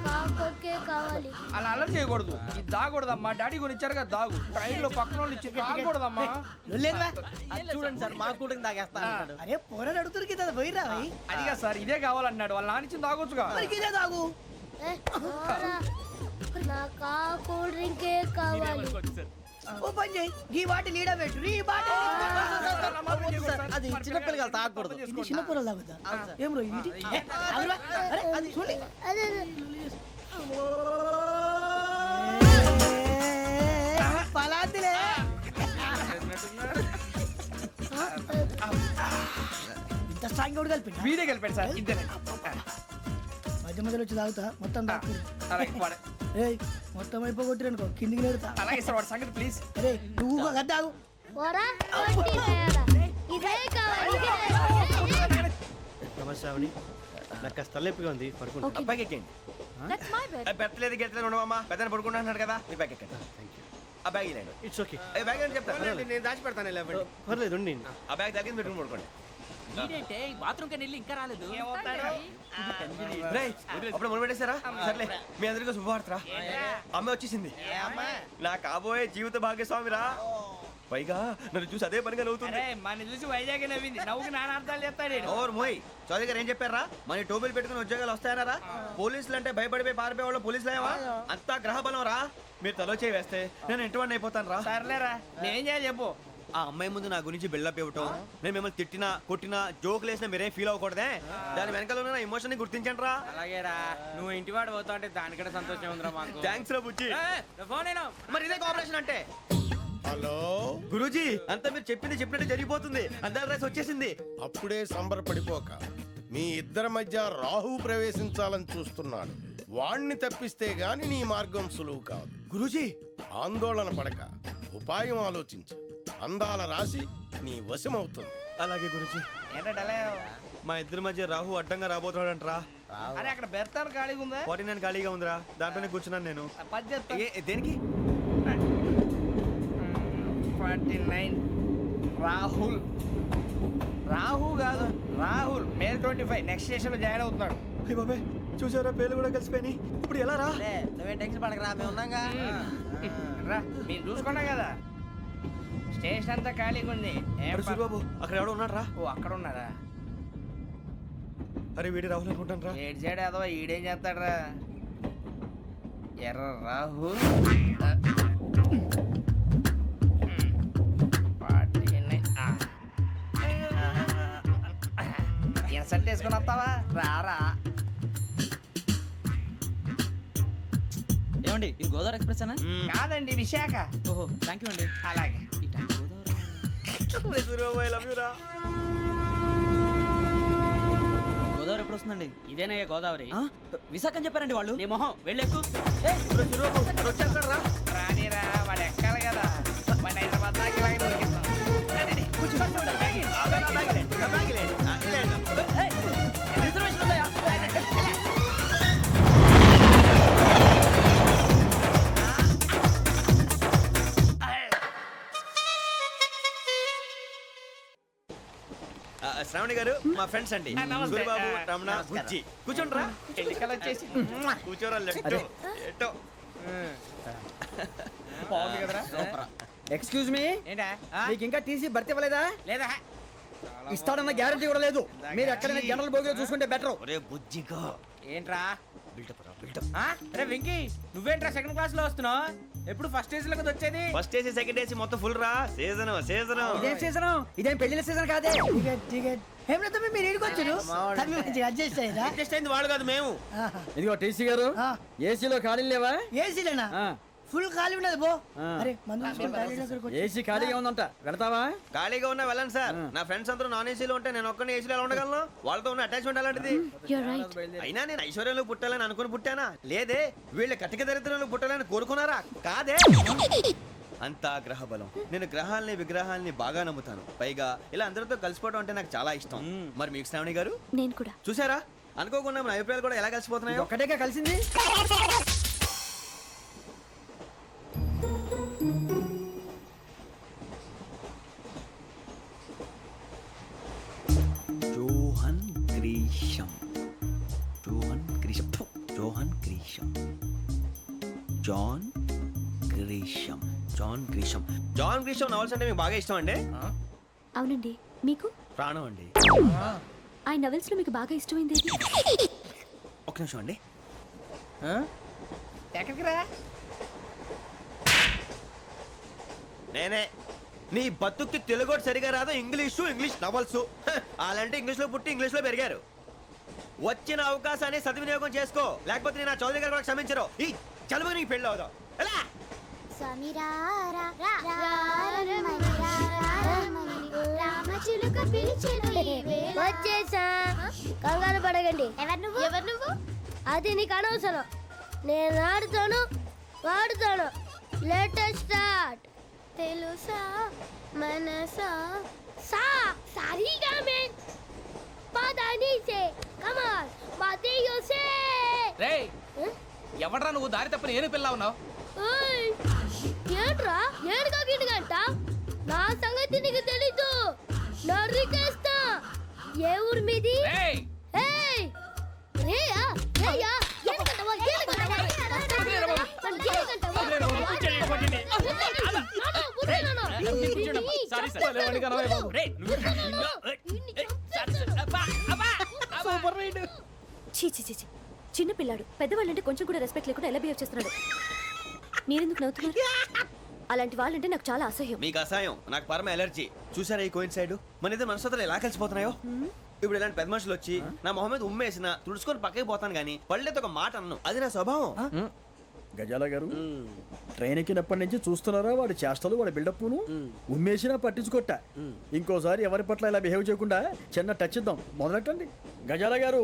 కాకొక్కే కావాలి. అలా అలర్ట్ చేయకూడదు. ఇది దాగకూడదమ్మా. డాడీ కొని ఇచ్చారు కదా దాగు. ట్రైన్ లో పక్కన వాళ్ళు ఇచ్చి దాగకూడదమ్మా. చూడండి సార్ మా కూడా తాగేస్తా. అరే పోరాడు అడుగుతారు కదా పోయిరా అదిగా సార్ ఇదే కావాలన్నాడు. వాళ్ళ నానిచ్చింది తాగొచ్చుగా. ఇదే తాగు. ఏ, పోరా. నాకు ఆ కూల్ డ్రింకే కావాలి. ఓ పని చేయి ఈ బాటి లీడ పెట్టు ఈ బాటి అది చిన్నపిల్లలు తాగకూడదు. ఇది చిన్న పొరలు తాగుతా ఏం రో ఇది అరే అది చూడండి అదే పలాతిలే ఇంత స్ట్రాంగ్ కూడా కలిపి వీడే గెలిపాడు సార్. ఇద్దరే. మధ్య మధ్యలో వచ్చి తాగుతా మొత్తం తాగు అలాగే వాడు. ఏయ్ మొత్తం అయిపోగొట్టిరనుకో కిందికి నేడుతా అలాగే సార్ వాడు సంగతి ప్లీజ్. అరే నువ్వు కదా తాగు పోరా. వడ్డీ తేడా. ఇదే కావాలి. నమస్తే ఆవిడ నాకు కాస్త తలెప్పిగా ఉంది పడుకుంటా. అబ్బాయికి ఎక్కండి. పెట్టలేదు గెట్టలేదు ఉండవమ్మా. పెద్దని పడుకుంటున్నాడు కదా మీ బ్యాగ్ ఎక్కండి. ఆ బ్యాగ్ ఇలాండి. It's okay. బ్యాగ్ అని చెప్తాను. నేను దాచి పెడతాను. పర్లేదు ఉండి. ఆ బ్యాగ్ తగ్గింది పెట్టుకుని పడుకోండి. బాత్రూమ్ కని వెళ్ళి ఇంకా రాలేదు. అప్పుడు మొదలు పెట్టేశారా? సర్లే మీ అందరికీ శుభవార్తరా. అమ్మ వచ్చేసింది. నా కాబోయే జీవిత భాగ్యస్వామిరా. పైగా నన్ను చూసి అదే పనిగా నవ్వుతుంది. మన చూసి వైజాగ్ నవ్వింది. నవ్వుకి నాన్న అర్థాలు చెప్తాడు. ఓర్ మోయ్ చౌదరి గారు ఏం చెప్పారా? మన టోబీలు పెట్టుకుని ఉద్యోగాలు వస్తాయనరా? పోలీసులు అంటే భయపడిపోయి పారిపోయే వాళ్ళు పోలీసులు అయ్యావా? అంతా గ్రహ బలం రా. మీరు తలో చేయి వేస్తే నేను ఇంటివాడిని అయిపోతాను రా. సర్లేరా నేనేం చేయాలి చెప్పు. ఆ అమ్మాయి ముందు నా గురించి బిల్డప్ ఇవ్వటం, నేను మిమ్మల్ని తిట్టినా కొట్టినా జోకులు వేసినా మీరేం ఫీల్ అవ్వకూడదే. దాని వెనకాల ఉన్న ఎమోషన్ ని గుర్తించండి రా. అలాగేరా నువ్వు ఇంటివాడు పోతా అంటే దానికంటే సంతోషం ఉందిరా మాకు. థ్యాంక్స్ రా బుజ్జి. ఫోన్ అయినా మరి ఇదే కోఆపరేషన్ అంటే. హలో గురూజీ అంతా మీరు చెప్పింది చెప్పినట్టు జరిగిపోతుంది. అందాల రైస్ వచ్చేసింది. అప్పుడే సంబరపడిపోక మీ ఇద్దరి మధ్య రాహు ప్రవేశించాలని చూస్తున్నాడు. వాణ్ణి తప్పిస్తే గాని నీ మార్గం సులువు కాదు. గురూజీ ఆందోళన పడక ఉపాయం ఆలోచించు. అందాల రాశి నీ వశమవుతుంది. అలాగే గురూజీ. ఏంటంటే మా ఇద్దరి మధ్య రాహు అడ్డంగా రాబోతున్నాడంటరా. అరే అక్కడ బెర్తాను ఖాళీగా ఉందా? 49 ఖాళీగా ఉందిరా. దాంట్లోనే కూర్చున్నాను నేను. దేనికి? 49 రాహుల్. రాహు కాదు రాహుల్. మే 25 నెక్స్ట్ స్టేషన్ లో జాయిన్ అవుతున్నాడు. అయ్య బాబే చూసారా పేర్లు కూడా కలిసిపోయినాయి. ఇప్పుడు ఎలా రా? నువ్వేం టెన్షన్ పడకరా మేము ఉన్నాగా. రా మీరు చూసుకున్నా కదా స్టేషన్ అంతా ఖాళీగా ఉంది. సూరిబాబు అక్కడ ఎవడో ఉన్నాడు రా. ఓ అక్కడ ఉన్నారా? అరే వీడి రాహుల్ అనుకుంటాను రా. ఏడు సైడ్ ఏదో ఈడేం చేస్తాడరా? ఎర్ర రాహుల్. ఇన్సల్ట్ వేసుకుని వస్తావా? రారా. ఏమండి ఇది గోదావరి ఎక్స్ప్రెస్ అనా? కాదండి విశాఖ. ఓహో థ్యాంక్ యూ అండి. అలాగే సూరిబాబు ఐ లవ్ యు రా. గోదావరి ఎప్పుడు వస్తుందండి? ఇదేనయ్య గోదావరి. విశాఖ అని చెప్పారండి వాళ్ళు. నీ మొహం వెళ్ళెక్కు. వచ్చేస్తాడు రా. రానిరా వాడు ఎక్కాలి కదా. వాడిని హైదరాబాద్ దాకా ఇలాగే దొరికిస్తాం. రిజర్వేషన్ ఉందా? శ్రావణి గారు మా ఫ్రెండ్స్ అండి. నమస్తే. సూరిబాబు రమణ బుజ్జి. కూర్చోండి రా. ఎన్నికలు వచ్చేసి కూర్చోరా. లెఫ్ట్ ఎటో. బాగుంది కదరా. ఎక్స్క్యూజ్ మీ, ఏంటా? మీకు ఇంకా టీసీ భర్తీ ఇవ్వలేదా? లేదా ఇస్తాడన్న గ్యారంటీ కూడా లేదు. మీరు ఎక్కడైనా జనరల్ బోగిలో చూసుకుంటే బెటర్. ఒరే బుజ్జిగా ఏంట్రా? బిల్డప్ రా బిల్డప్. అరే వెంకీ నువ్వేంట్రా సెకండ్ క్లాస్ లో వస్తున్నావు? ఎప్పుడు ఫస్ట్ ఏజ్ లో కదా వచ్చేది? ఫస్ట్ ఏసీ సెకండ్ ఏసీ మొత్తం ఫుల్ రా. Season season. ఇదేం సీజన్? ఇదేం పెళ్లిన సీజన్ కాదే. టికెట్ టికెట్ ఏం లేదు మీరు ఏడుకొచ్చారు అడ్జస్ట్ అయ్యారా? అడ్జస్ట్ అయింది వాళ్ళు కాదు మేము. ఇదిగో టీసీ గారు ఏసీలో ఖాళీ లేవా? ఏసీలేనా? ఫుల్ ఖాళీ ఉన్నది బో. అరే మందు తీసుకొని టాయిలెట్ దగ్గరకు వచ్చి. ఏసీ ఖాళీగా ఉందంట, వెళ్తావా? ఖాళీగా ఉన్నా వెళ్ళండి సార్. నా ఫ్రెండ్స్ అందరూ నాన్ ఏసీలో ఉంటే నేను ఒక్కనే ఏసీలో ఎలా ఉండగలను? వాళ్ళతో ఉన్న అటాచ్మెంట్ అలాంటిది. You're right. అయినా నేను ఐశ్వర్యంలో పుట్టాలని అనుకుని పుట్టానా? లేదే. వీళ్ళ కటిక దరిద్రంలో పుట్టాలని కోరుకున్నారా? కాదే. అంతా గ్రహ బలం. నేను గ్రహాలని విగ్రహాలని బాగా నమ్ముతాను. పైగా ఇలా అందరితో కలిసిపోవడం అంటే నాకు చాలా ఇష్టం. మరి మీకు శ్రావణి గారు? నేను కూడా. చూసారా అనుకోకుండా మన అభిప్రాయాలు కూడా ఎలా కలిసిపోతున్నాయి. ఒక్కటేగా కలిసింది. Johan Grisham. Johan Grisham. Johan Grisham. John Grisham. John Grisham. John Grisham novels అంటే మీకు బాగా ఇష్టం అండి? అవునండి. మీకు? ప్రాణం అండి. ఆయన నవెల్స్ లో మీకు బాగా ఇష్టమైంది ఏది? ఒక నిమిషం అండి. ఎక్కడికి రా? నేనే. నీ బతుక్కి తెలుగు సరిగా రాదు, ఇంగ్లీష్ నవల్స్. అలాంటి ఇంగ్లీష్లో పుట్టి ఇంగ్లీష్లో పెరిగారు. వచ్చిన అవకాశాన్ని సద్వినియోగం చేసుకో, లేకపోతే నేను నా చౌదరి గారు కూడా క్షమించరు. ఈ చదువు నీకు పెళ్ళి అవుదాం. ఎలా? వచ్చేసా, కంగారు పడకండి. ఎవరు నువ్వు? అది నీకు అనవసరం. నేను ఆడుతాను, వాడుతాను. Latest start. తెలుసా మనసా సా సారీగా మెన్ పదని సే కమాన్ మాదేయో సే. రేయ్, ఎవడ్రా నువ్వు? దారి తప్పని ఏను పిల్ల ఉన్నావు? ఓయ్ ఏంట్రా ఏడుగా గిడుగంట? నా సంగతి నీకు తెలీదు. నరికేస్తా. ఏ ఊరు మీది? రేయ్, ఏయ్ రేయా రేయా ఏడుగంటవా ఏడుగంటవా సారీ సార్. రేయ్, సూపర్ రైడ్. చీ చీ చీ చీ. చిన్న పిల్లాడు పెద్దవాళ్ళంటే కొంచెం కూడా రెస్పెక్ట్ లేకుండా ఎలా బిహేవ్ చేస్తున్నాడు? మీరెందుకు నవ్వుతున్నారు? అలాంటి వాళ్ళంటే నాకు చాలా అసహ్యం. మీకు అసహాయం, నాకు పరమ ఎలర్జీ. చూసారా ఈ కోయిన్ సైడ్? మన ఇద్దరు మనసులో ఎలా కలిసిపోతున్నాయో. ఇప్పుడు ఇలాంటి పెద్ద మనుషులు వచ్చి నా మొహం మీద ఉమ్మేసిన తుడుచుకొని పక్కకి పోతాను కానీ పళ్ళేతో ఒక మాట అన్ను. అది నా స్వభావం. గజాల గారు, ట్రైన్ ఎక్కినప్పటి నుంచి చూస్తున్నారా వాడి చేష్టలు, వాడి బిల్డప్ను? ఉమ్మేసినా పట్టించుకోట. ఇంకోసారి ఎవరి పట్ల ఇలా బిహేవ్ చేయకుండా చిన్న టచ్ ఇద్దాం. మొదలెట్టండి. గజాల గారు,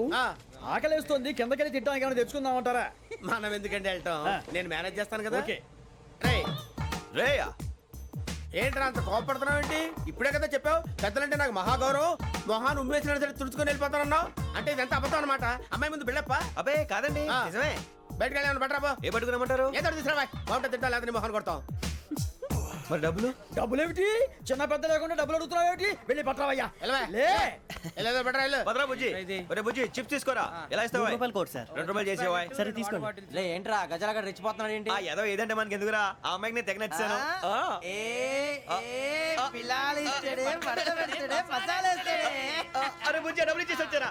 ఆకలేస్తుంది, కిందకెళ్ళి తిట్టడానికి ఏమైనా తెచ్చుకుందామంటారా? మనం ఎందుకంటే వెళ్తాం, నేను మేనేజ్ చేస్తాను కదా. ఓకే. రేయా, ఏంట్రా అంత కోపడుతున్నావు ఏంటి? ఇప్పుడే కదా చెప్పావు పెద్దలంటే నాకు మహాగౌరవం, మొహాన్ని ఉమ్మేసిన సరే తుడుచుకొని వెళ్ళిపోతానన్నావు. అంటే ఇదంతా అబద్ధం అనమాట. అమ్మాయి ముందు బిళ్ళప్ప. అబ్బే కాదండి, నిజమే. బయటకు వెళ్ళి బట్రాబో. ఏ పట్టుకురమ్మంటారు? ఏదో తీసుకురా బాగుంటుంది. తింటా లేదా మొహాన్ని కొడతాం. మరి డబ్బులు? డబ్బులేమిటి? చిన్న పెద్ద లేకుండా డబ్బులు అడుగుతున్నావు ఏమిటి? వెళ్ళి పట్టరావయ్యా. వెళ్ళవా? లే. వెళ్ళేదో బట్రా వెళ్ళు. భద్రా బుజ్జి, ఒరే బుజ్జి చిప్స్ తీసుకోరా. ఎలా ఇస్తావా? Court sir. 2 రూపాయలు చేసేవా? సరే తీసుకోండి. లే ఏంట్రా గజాలగా రెచ్చిపోతున్నాడు ఏంటి? ఆ ఏదో ఏదంటే మనకి ఎందుకురా? ఆ అమ్మాయికి నేను తెగ నచ్చాను. అరే బుజ్జి, డబ్బులు ఇచ్చేసి వచ్చారా?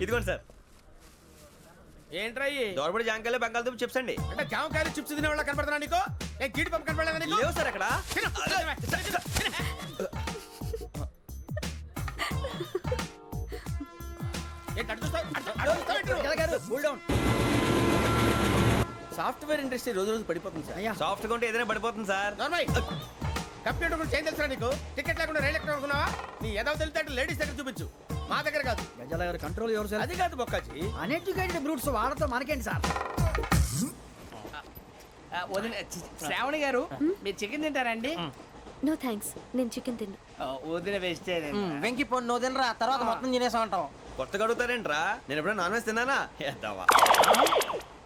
ఇదిగోండి సార్. ఏంట్రా దోరబడి జాంకాయలు బంగాళదుంప చిప్స్ అండి. అంటే జామకాయలు చిప్స్ తినే వాళ్ళ కనపడుతున్నా నీకు? నేను జీడి పంపు కనపడలేదా నీకు? లేవు సార్ అక్కడ. సాఫ్ట్వేర్ ఇండస్ట్రీ రోజు రోజు పడిపోతుంది సార్. సాఫ్ట్ గా ఉంటే ఏదైనా పడిపోతుంది సార్. కంప్యూటర్ గురించి ఏం తెలుసా నీకు? టికెట్ లేకుండా రైలు ఎక్కడ అనుకున్నావా? నీ ఏదో తెలితే లేడీస్ దగ్గర చూపించు, మా దగ్గర కాదు. గజాల గారు కంట్రోల్ ఎవరు సార్? అది కాదు బొక్కాజీ. అన్ఎడ్యుకేటెడ్ బ్రూట్స్ వాడతో మనకేంటి సార్? శ్రావణి గారు, మీరు చికెన్ తింటారండి? నో థ్యాంక్స్, నేను చికెన్ తిన్నా. వదిన వేస్తే వెంకి పొన్ను నువ్వు తినరా, తర్వాత మొత్తం తినేసా ఉంటాం. కొత్తగా అడుగుతారేంట్రా? నేను ఎప్పుడైనా నాన్ వెజ్ తిన్నానా? ఎద్దావా.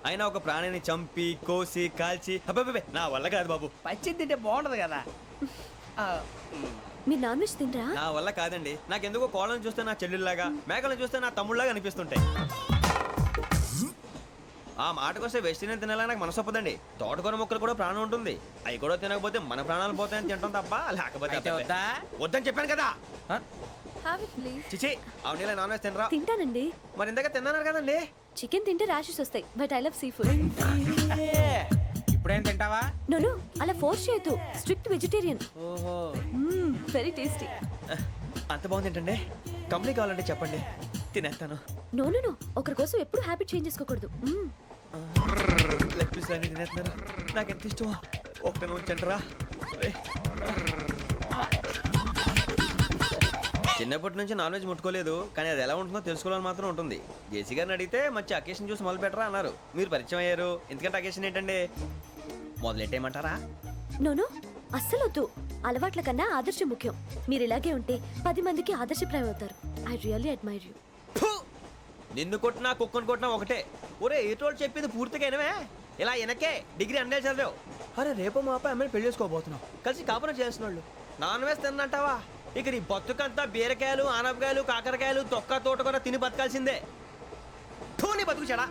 అయినా ఒక ప్రాణిని చంపి కోసి కాల్చి అబ్బబ్బే నా వల్ల కాదు బాబు. పచ్చి తింటే బాగుంటది కదా. మీరు నాన్ వెజ్ తినరా? నా వల్ల కాదండి. నాకెందుకో కోళ్ళని చూస్తే నా చెల్లెళ్ళలాగా, మేకలను చూస్తే నా తమ్ముళ్ళలాగా అనిపిస్తుంటాయి. ఆ మాటకొస్తే వెస్టిరియన్ తినాలని నాకు మనసు ఒప్పదండి. తోటకూర మొక్కలు కూడా ప్రాణం ఉంటుంది. అవి కూడా తినకపోతే మన ప్రాణాలు పోతాయని తింటాం తప్ప లేకపోతే వద్దని చెప్పాను కదా. చిచి, అవునీ నాన్ వెజ్ తినరా? తింటానండి. మరి ఇందాక తిన్నాను కదండి. చికెన్ తింటే ర్యాషెస్ వస్తాయి, but I love sea food. ఇప్పుడేం తింటావా? నో అలా ఫోర్స్ చేయొద్దు. Strict vegetarian. ఓహో, వెరీ టేస్టీ. అంత బాగుంది ఏంటండి? కంప్లీట్ కావాలంటే చెప్పండి, తినేస్తాను. నో ఒకరి కోసం ఎప్పుడు హ్యాబిట్ చేంజ్ చేసుకోకూడదు. లెగ్ పీస్ అన్ని తినేస్తున్నారు. నాకు ఎంత ఇష్టం. ఒకటే ఉంచండిరా. చిన్నప్పటి నుంచి నాన్ వెజ్ ముట్టుకోలేదు, కానీ అది ఎలా ఉంటుందో తెలుసుకోవాలని మాత్రం ఉంటుంది. జేసీ గారిని అడిగితే మంచి అకేషన్ చూసి మొదలు పెట్టరా అన్నారు. మీరు పరిచయం అయ్యారు, ఎందుకంటే అకేషన్ ఏంటండి? మొదలెట్టేయమంటారా? నో అస్సలు వద్దు. అలవాట్ల కన్నా ఆదర్శం ముఖ్యం. మీరు ఇలాగే ఉంటే 10 మందికి ఆదర్శప్రాయం అవుతారు. I really admire you. నిన్ను కొట్టినా కుక్కను కొట్టినా ఒకటే. ఒరే ఏటోళ్ళు చెప్పింది పూర్తిగా వినవే. ఇలా వెనకే డిగ్రీ అన్నే చదివావు. అరే రేపు మా అబ్బాయి అమ్మని పెళ్లి చేసుకోబోతున్నావు, కలిసి కాపురం చేసిన వాళ్ళు. నాన్ వేసి తిన్నంటావా? ఇక నీ బతుకంతా బీరకాయలు, ఆనపకాయలు, కాకరకాయలు, తొక్క తోట కూడా తిని బతకాల్సిందే. నీ బతుకు చెడా.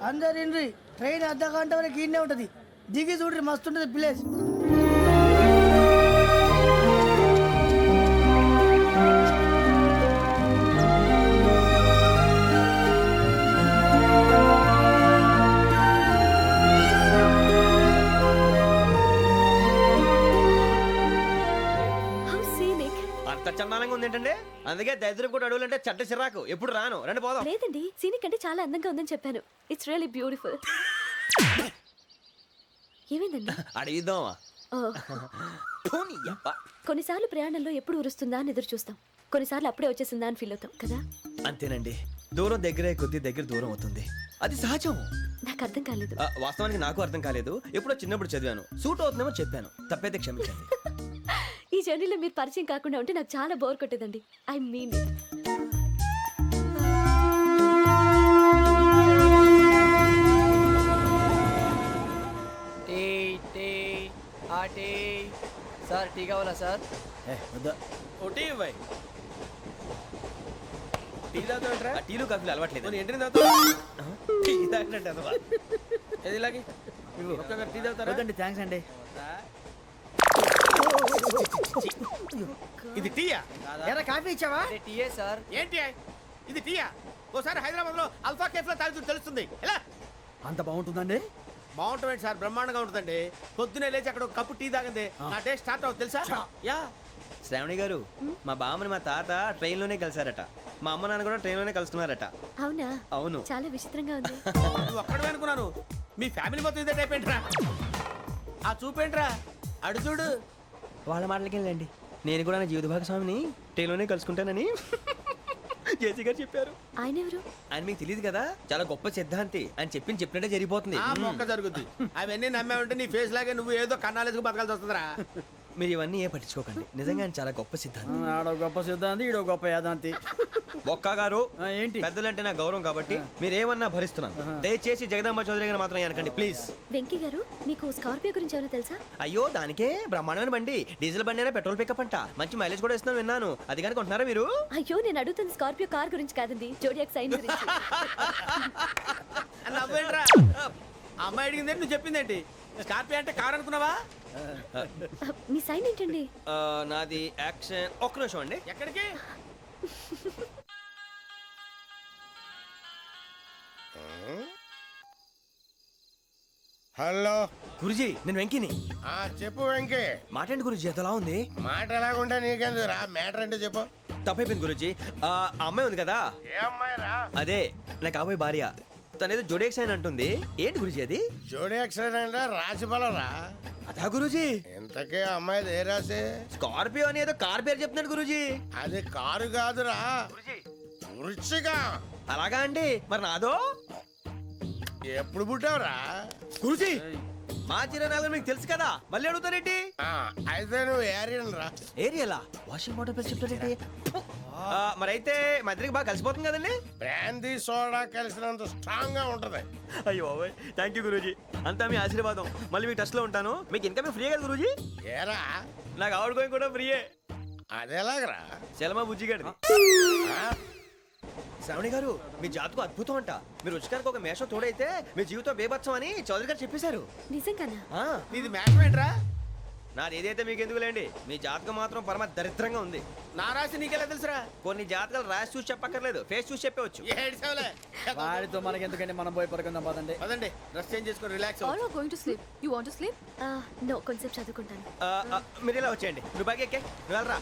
అందరు ఇండ్రి, ట్రైన్ అర్ధ గంట వరకు ఇన్నే ఉంటది. దిగి చూడ్రి, మస్తు ఉంటది ప్లేస్. అంత చందానంగా ఉంది ఏంటంటే, అందుకే దరిద్రం కూడా అడవులంటే చెడ్డ చిరాకు. ఎప్పుడు రాను, రండి పోదాం. లేదండి, సీనిక్ అంటే చాలా అందంగా ఉందని చెప్పాను. It's really beautiful. ఏమైందండి? అడిగిద్దామా? కొన్నిసార్లు ప్రయాణంలో ఎప్పుడు ఉరుస్తుందా అని ఎదురు చూస్తాం, కొన్నిసార్లు అప్పుడే వచ్చేసిందా అని ఫీల్ అవుతాం కదా. అంతేనండి, దూరం దగ్గరే కొద్ది దగ్గర దూరం అవుతుంది, అది సహజం. నాకు అర్థం కాలేదు. వాస్తవానికి నాకు అర్థం కాలేదు. ఎప్పుడో చిన్నప్పుడు చదివాను, సూట్ అవుతుందేమో చెప్పాను, తప్పైతే క్షమించండి. ఈ జర్నీలో మీరు పరిచయం కాకుండా ఉంటే నాకు చాలా బోర్ కొట్టేదండి. I mean it. Sir tea కావాలా సార్? ఒకటి ఇవ్వాలి. టీ తాగుతాంట్రా? టీలు కాఫీలు అలవాట్లేదు. ఏంటి తాగుతావు? టీ తాగినట్టు అదవా. ఏది ఇలాగే ఒక్కొక్కరు టీ తాగుతారా? థ్యాంక్స్ అండి. ఇది టీయా? ఎరా కాఫీ ఇచ్చావా? టీయే సార్. ఏంటి ఇది టీయా? ఓసారి హైదరాబాద్ లో అల్ఫా కేఫ్ లో తాగుతూ తెలుస్తుంది. ఎలా అంత బాగుంటుందండి? బాగుంటుంది సార్, బ్రహ్మాండంగా ఉంటుందండి. పొద్దునే లేచి అక్కడ ఒక కప్పు టీ తాగింది నా డే స్టార్ట్ అవుతుంది తెలుసా? యా. శ్రావణి గారు, మా బామ్మని మా తాత ట్రైన్ లోనే కలిసారట, మా అమ్మ నాన్న కూడా ట్రైన్ లోనే కలుస్తున్నారట. అవునా? అవును. చాలా విచిత్రంగా ఉంది. నువ్వు ఒక్కడే అనుకున్నాను, మీ ఫ్యామిలీ మొత్తం ఇదే టైప్ ఏంట్రా? ఆ చూపేంట్రా, అడు చూడు. వాళ్ళ మాటలకి వెళ్ళండి, నేను కూడా నా జీవిత భాగస్వామిని ట్రైన్ లోనే కలుసుకుంటానని జేసీ గారు చెప్పారు. ఆయన ఎవరు? ఆయన మీకు తెలియదు కదా, చాలా గొప్ప సిద్ధాంతి అని చెప్పినట్టే జరిగిపోతుంది. ఆ మొక్క జరుగుద్ది. అవన్నీ నమ్మే ఉంటే నీ ఫేస్ లాగే నువ్వు ఏదో కన్నాలేసుకు బతకాల్సి వస్తుందిరా. మీరు ఇవన్నీ ఏ పట్టించుకోకండి, నిజంగా ఆయన చాలా గొప్ప సిద్ధాంతి. ఆడో గొప్ప సిద్ధాంతి, ఈడో గొప్ప యాదాంతి. ఒక్క గారు, ఏంటి? పెద్దలంటే నా గౌరవం కాబట్టి మీరేమన్నా భరిస్తున్నాను. దయచేసి జగదాంబ చౌదరి గారు మాత్రం అనకండి ప్లీజ్. వెంకీ గారు, మీకు స్కార్పియో గురించి ఏమైనా తెలుసా? అయ్యో దానికే బ్రహ్మాండమైన బండి, డీజిల్ బండి అయినా పెట్రోల్ పికప్ అంట, మంచి మైలేజ్ కూడా ఇస్తున్నాను విన్నాను. అది కానీ కొంటున్నారా మీరు? అయ్యో, నేను అడుగుతుంది స్కార్పియో కార్ గురించి కాదండి, జోడియాక్ సైన్ గురించి. నవ్వేంట్రా? అమ్మాయి అడిగింది నువ్వు చెప్పిందేంటి? స్కార్పియో అంటే కార్ అనుకున్నావా? మీ సైన్ ఏంటండి? నాది యాక్షన్. ఒక్క నిమిషం అండి. ఎక్కడికి? హలో గురుజీ, నేను వెంకిని. చెప్పు వెంకీ. మాట ఏంటి గురుజీ, అదలా ఉంది? మాట ఎలాగుంటా నీకెందుకు రా, మ్యాటర్ అంటే చెప్పు. తప్పైపోయింది గురుజీ. ఆ అమ్మాయి ఉంది కదా, ఏ అమ్మాయి రా? అదే నా కాబోయే భార్య. తనేదో జోడేక్స్ అని అంటుంది. ఏంటి గురుజీ అది? జోడి యాక్సిడెంట్ రాసి బలరా? అదా గురుజీ. ఇంతకే అమ్మాయిది ఏ రాసి? స్కార్పియో అని ఏదో కార్ పేరు చెప్తున్నాడు గురుజీ. అది కారు కాదురా, వృచ్చిక. అలాగా అండి, మరి నాదో? ఎప్పుడు పుట్టావురా? గురుజీ, మా చిరనాలు మీకు తెలుసు కదా, మళ్ళీ అడుగుతారేంటి? అయితే నువ్వు ఏరియన్ రా. ఏరియాలా? వాషింగ్ వాటర్ పేరు చెప్తారేంటి? మరైతే మా ఇద్దరికి బాగా కలిసిపోతుంది కదండి. బ్రాందీ సోడా కలిసినంత స్ట్రాంగ్ గా ఉంటది. అయ్యో థ్యాంక్ యూ గురూజీ, అంతా మీ ఆశీర్వాదం. మళ్ళీ మీకు టచ్ లో ఉంటాను. మీకు ఇన్కమ్ ఫ్రీ కదా గురూజీ? ఏరా, నాకు అవుట్ గోయింగ్ కూడా ఫ్రీయే. అదేలాగరా? చలమా బుజ్జి గారిది. శ్రావణి గారు, మీ జాతకు అద్భుతం అంట. మీరు రుచికారికి ఒక మేషం తోడైతే మీ జీవితం బేబత్సం అని చౌదరి గారు చెప్పేశారు. నిజంగానా? నీది మ్యాటర్ ఏంట్రా? నాది ఏదైతే మీకు ఎందుకు లేండి, మీ జాతకం మాత్రం పరమ దరిద్రంగా ఉంది. నా రాసి నీకెలా తెలుసురా? కొన్ని జాతకాలు రాసి చూసి చెప్పక్కర్లేదు, ఫేస్ చూసి చెప్పవచ్చు. ఏడ్చావులే. వాడితో మనకి ఎందుకంటే, మనం పోయి పడుకుందాం పదండి. పదండి, డ్రెస్ చేంజ్ చేసుకొని relax All are going to sleep. You want to sleep? No, కొంచెం చదువుకుంటాను. మీరు ఇలా వచ్చేయండి. నువ్వు బాగా ఎక్కే, నువ్వు వెళ్ళరా.